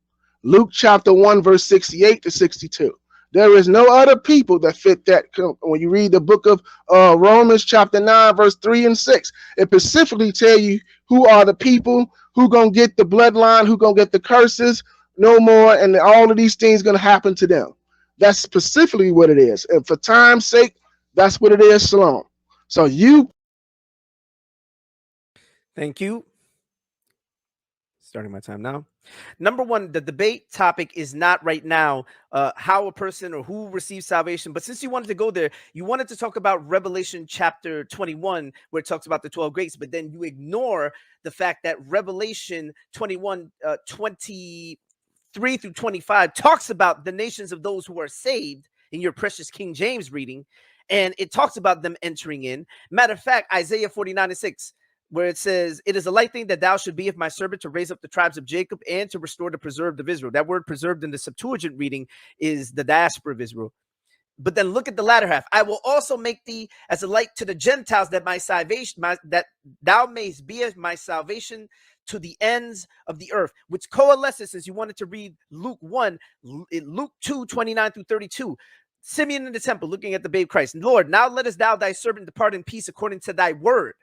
Luke chapter 1, verse 68 to 62. There is no other people that fit that. When you read the book of Romans chapter 9, verse 3 and 6, it specifically tell you who are the people, who going to get the bloodline, who going to get the curses, no more, and all of these things going to happen to them. That's specifically what it is. And for time's sake, that's what it is. Shalom. So you. Thank you. Starting my time now. Number one, the debate topic is not right now how a person or who receives salvation. But since you wanted to go there, you wanted to talk about Revelation chapter 21, where it talks about the 12 gates. But then you ignore the fact that Revelation 21, 23 through 25 talks about the nations of those who are saved in your precious King James reading. And it talks about them entering in. Matter of fact, Isaiah 49 and 6. Where it says, "It is a light thing that thou should be of my servant to raise up the tribes of Jacob and to restore the preserved of Israel." That word preserved in the Septuagint reading is the diaspora of Israel. But then look at the latter half. "I will also make thee as a light to the Gentiles, that my salvation, that thou mayst be as my salvation to the ends of the earth," which coalesces, since you wanted to read Luke 1, Luke 2, 29 through 32. Simeon in the temple, looking at the babe Christ. "Lord, now lettest thou thy servant depart in peace according to thy word.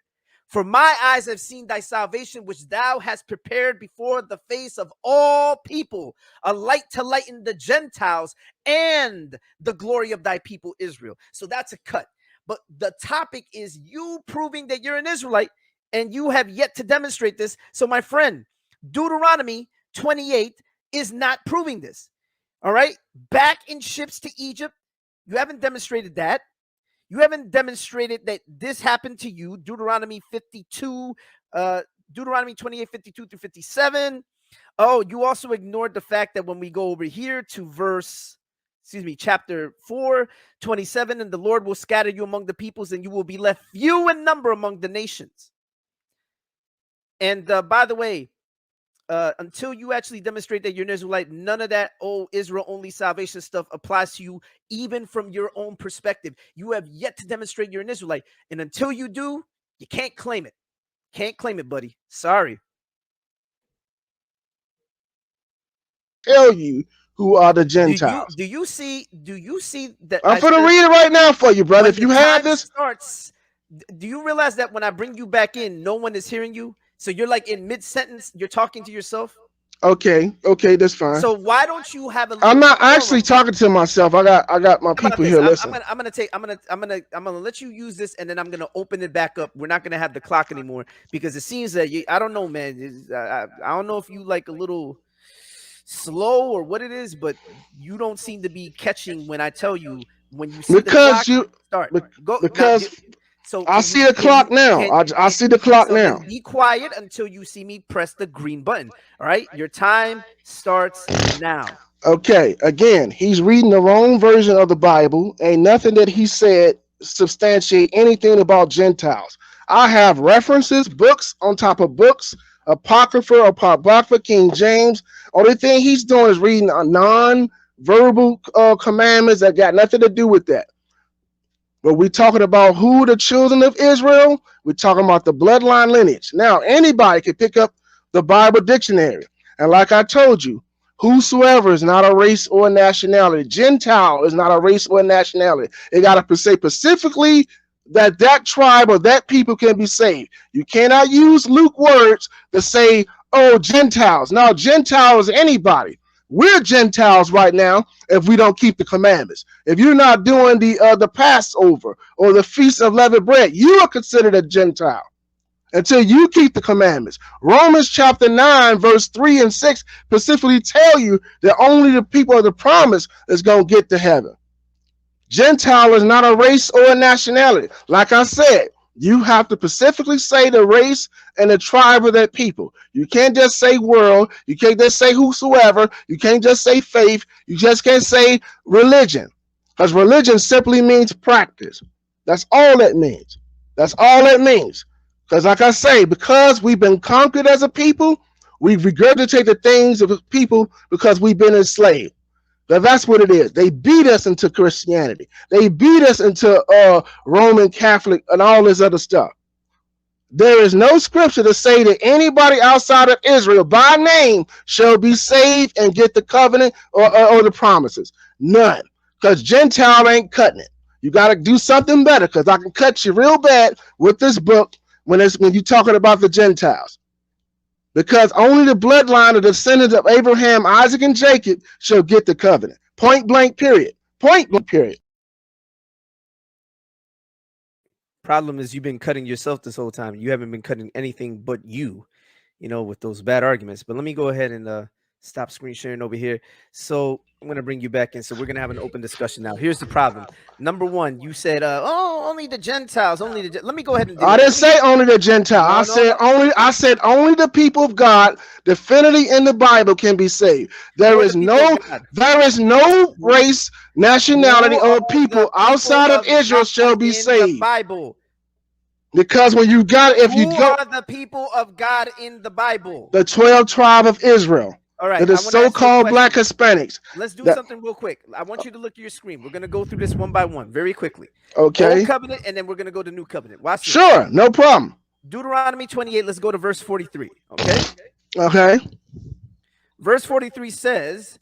For my eyes have seen thy salvation, which thou hast prepared before the face of all people, a light to lighten the Gentiles and the glory of thy people Israel." So that's a cut. But the topic is you proving that you're an Israelite, and you have yet to demonstrate this. So my friend, Deuteronomy 28 is not proving this. All right? Back in ships to Egypt, you haven't demonstrated that. You haven't demonstrated that this happened to you. Deuteronomy 52, Deuteronomy 28, 52 through 57. Oh, you also ignored the fact that when we go over here to chapter 4, 27, "And the Lord will scatter you among the peoples, and you will be left few in number among the nations." And by the way, until you actually demonstrate that you're an Israelite, none of that Israel only salvation stuff applies to you, even from your own perspective. You have yet to demonstrate you're an Israelite, and until you do, you can't claim it. Can't claim it, buddy. Sorry. Tell you who are the Gentiles. Do you see that? I'm going to read it right now for you, brother. If you had this. Starts, do you realize that when I bring you back in, no one is hearing you? So you're like in mid-sentence, you're talking to yourself? Okay, that's fine. So why don't you have a I'm not actually talking to myself. I got my people here. Listen. I'm gonna let you use this, and then I'm gonna open it back up. We're not gonna have the clock anymore because it seems that I don't know, man. I don't know if you like a little slow or what it is, but you don't seem to be catching when I tell you when you see because the clock, start. Go because now, so I see the clock now. I see the clock now. Be quiet until you see me press the green button. All right, your time starts now. Okay, again, he's reading the wrong version of the Bible. Ain't nothing that he said substantiate anything about Gentiles. I have references, books on top of books, Apocrypha, King James. Only thing he's doing is reading a non-verbal commandments that got nothing to do with that. But we're talking about who the children of Israel. We're talking about the bloodline lineage. Now, anybody can pick up the Bible dictionary. And like I told you, whosoever is not a race or a nationality. Gentile is not a race or a nationality. It got to say specifically that tribe or that people can be saved. You cannot use Luke words to say, oh, Gentiles. Now, Gentile is anybody. We're Gentiles right now if we don't keep the commandments. If you're not doing the Passover or the Feast of Leavened Bread, you are considered a Gentile until you keep the commandments. Romans chapter 9, verse 3 and 6 specifically tell you that only the people of the promise is going to get to heaven. Gentile is not a race or a nationality. Like I said, you have to specifically say the race and the tribe of that people. You can't just say world. You can't just say whosoever. You can't just say faith. You just can't say religion. Because religion simply means practice. That's all it means. That's all it means. Because like I say, because we've been conquered as a people, we regurgitate the things of the people because we've been enslaved. That's what it is. They beat us into Christianity. They beat us into Roman Catholic and all this other stuff. There is no scripture to say that anybody outside of Israel by name shall be saved and get the covenant or the promises. None. Because Gentile ain't cutting it. You got to do something better because I can cut you real bad with this book when you're talking about the Gentiles. Because only the bloodline of the descendants of Abraham, Isaac, and Jacob shall get the covenant. Point blank, period. Point blank, period. Problem is you've been cutting yourself this whole time. You haven't been cutting anything but you know, with those bad arguments. But let me go ahead and stop screen sharing over here. So I'm going to bring you back in. So we're going to have an open discussion now. Here's the problem. Number one, you said, oh, only the Gentiles, only the. Let me go ahead and. I didn't say only the Gentiles. I said only the people of God, definitely in the Bible, can be saved. There is no race, nationality, or people outside of Israel shall be saved. Bible. Because when you got, if you go, are the people of God in the Bible? The 12 tribe of Israel. All right. The so-called black Hispanics. Let's do something real quick. I want you to look at your screen. We're going to go through this one by one very quickly. Okay. Old covenant, and then we're going to go to new covenant. Watch this. Sure. No problem. Deuteronomy 28. Let's go to verse 43. Okay. Okay. Verse 43 says,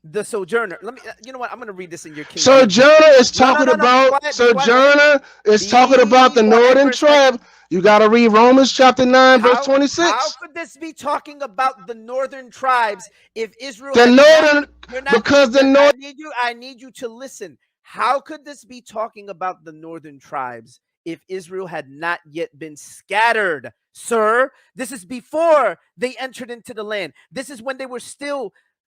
the sojourner. Let me. You know what? I'm going to read this in your King. Sojourner is talking about. Sojourner is talking about the northern tribe. You got to read Romans chapter 9, verse 26. How could this be talking about the northern tribes if Israel? I need you to listen. How could this be talking about the northern tribes if Israel had not yet been scattered, sir? This is before they entered into the land. This is when they were still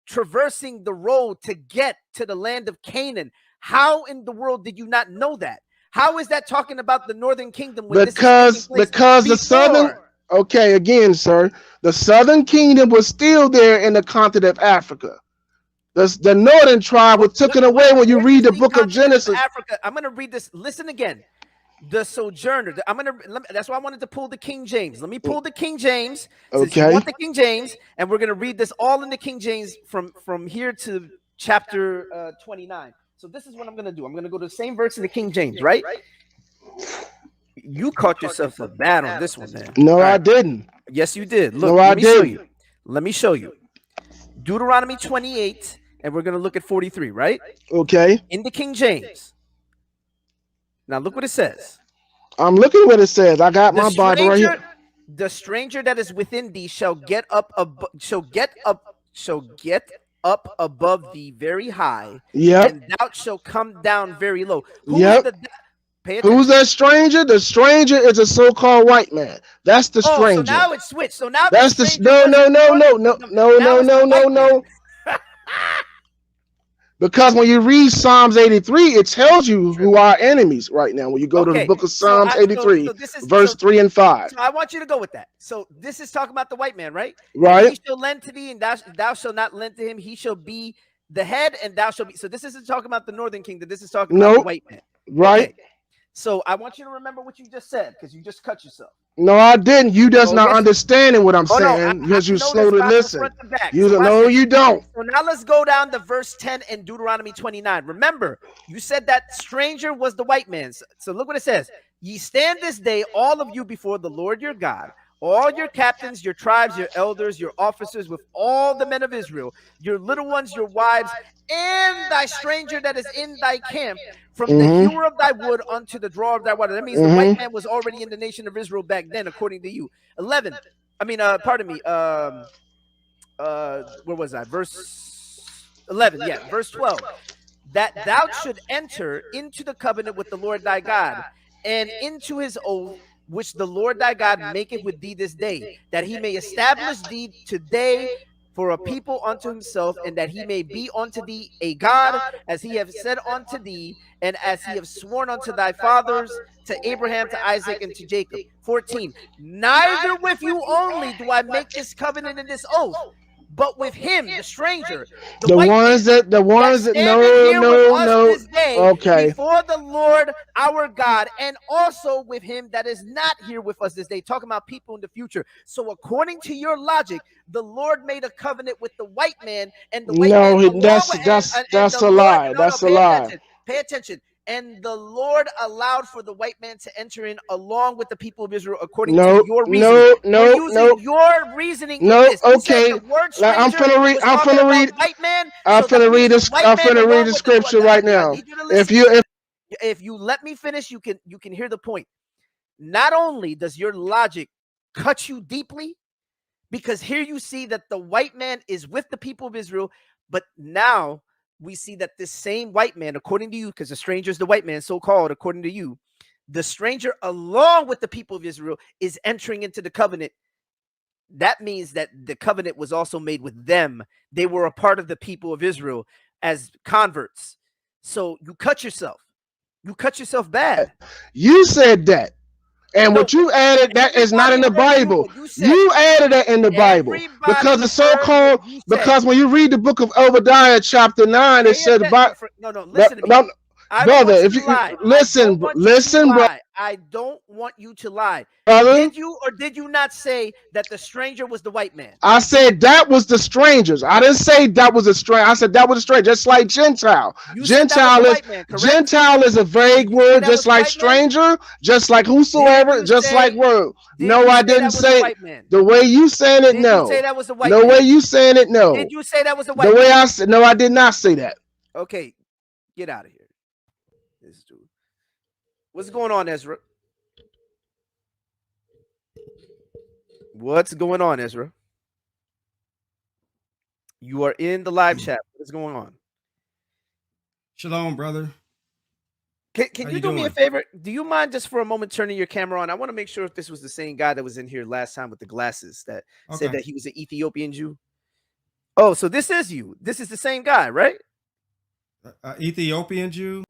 traversing the road to get to the land of Canaan. How in the world did you not know that? How is that talking about the northern kingdom? Because the southern. Okay, again, sir, the southern kingdom was still there in the continent of Africa. The northern tribe was taken away when you read the book of Genesis. Africa. I'm going to read this. Listen again. The sojourner. That's why I wanted to pull the King James. Let me pull the King James. Okay. You want the King James, and we're going to read this all in the King James from here to chapter 29. So this is what I'm going to do. I'm going to go to the same verse in the King James, right? You caught yourself up bad on this one, man. No, I didn't. Yes, you did. Look, no, I let me didn't. show you. Let me show you. Deuteronomy 28, and we're going to look at 43, right? Okay. In the King James. Now look what it says. I'm looking at what it says. I got my Bible right here. The stranger that is within thee shall get up above thee very high, and thou shalt come down very low. Pay attention. Who's that stranger? The stranger is a so-called white man. That's the stranger. So now it's switched. So now that's the no. Because when you read Psalms 83, it tells you who are enemies right now. When you go to the book of Psalms 83, verse 3 and 5. So I want you to go with that. So this is talking about the white man, right? Right. He shall lend to thee, and thou shalt not lend to him. He shall be the head, and thou shalt be. So this isn't talking about the northern kingdom. This is talking about the white man. Right. Okay. So I want you to remember what you just said, because you just cut yourself. No, I didn't. You just not understanding what I'm saying because you slow to listen. You don't. So now let's go down to verse 10 in Deuteronomy 29. Remember, you said that stranger was the white man. So look what it says. Ye stand this day, all of you, before the Lord your God, all your captains, your tribes, your elders, your officers, with all the men of Israel, your little ones, your wives, and thy stranger that is in thy camp, from the hewer of thy wood unto the drawer of thy water. That means the white man was already in the nation of Israel back then, according to you. 11. Pardon me. Where was I? Verse 11. Yeah, verse 12. That thou should enter into the covenant with the Lord thy God, and into his oath, which the Lord thy God maketh with thee this day, that he may establish thee today for a people unto himself, and that he may be unto thee a God, as he have said unto thee, and as he have sworn unto thy fathers, to Abraham, to Isaac, and to Jacob. 14. Neither with you only do I make this covenant and this oath, but with him, the stranger, the ones that no. Okay. Before the Lord our God, and also with him that is not here with us this day. Talking about people in the future. So according to your logic, the Lord made a covenant with the white man, and the white man. That's a lie. That's a lie. Pay attention. And the Lord allowed for the white man to enter in along with the people of Israel, according to your reasoning. Your reasoning. Okay. I'm finna read the scripture right now. If you let me finish, you can hear the point. Not only does your logic cut you deeply, because here you see that the white man is with the people of Israel, but now we see that this same white man, according to you, because the stranger is the white man, so-called, according to you, the stranger, along with the people of Israel, is entering into the covenant. That means that the covenant was also made with them. They were a part of the people of Israel as converts. So you cut yourself. You cut yourself bad. You said that. And what you added, that is not in the Bible. You added that in the Bible. Because the so-called, because when you read the book of Obadiah, chapter 9, it said about. Listen to me. Brother, if you listen, bro. I don't want you to lie. Brother? Did you or did you not say that the stranger was the white man? I said that was the strangers. I didn't say that was a stranger. I said that was a stranger, just like Gentile. Gentile is a vague word, just like stranger, just like whosoever, just like word. No, I didn't say it. The way you saying it, no. Did you say that was the white man? The way you saying it, no. Did you say that was the white man? The way I said, no, I did not say that. Okay, get out of here. This dude. What's going on, Ezra? What's going on, Ezra? You are in the live chat. What's going on? Shalom, brother. Can you do me a favor? Do you mind just for a moment turning your camera on? I want to make sure if this was the same guy that was in here last time with the glasses that said that he was an Ethiopian Jew. Oh, so this is you. This is the same guy, right? Ethiopian Jew?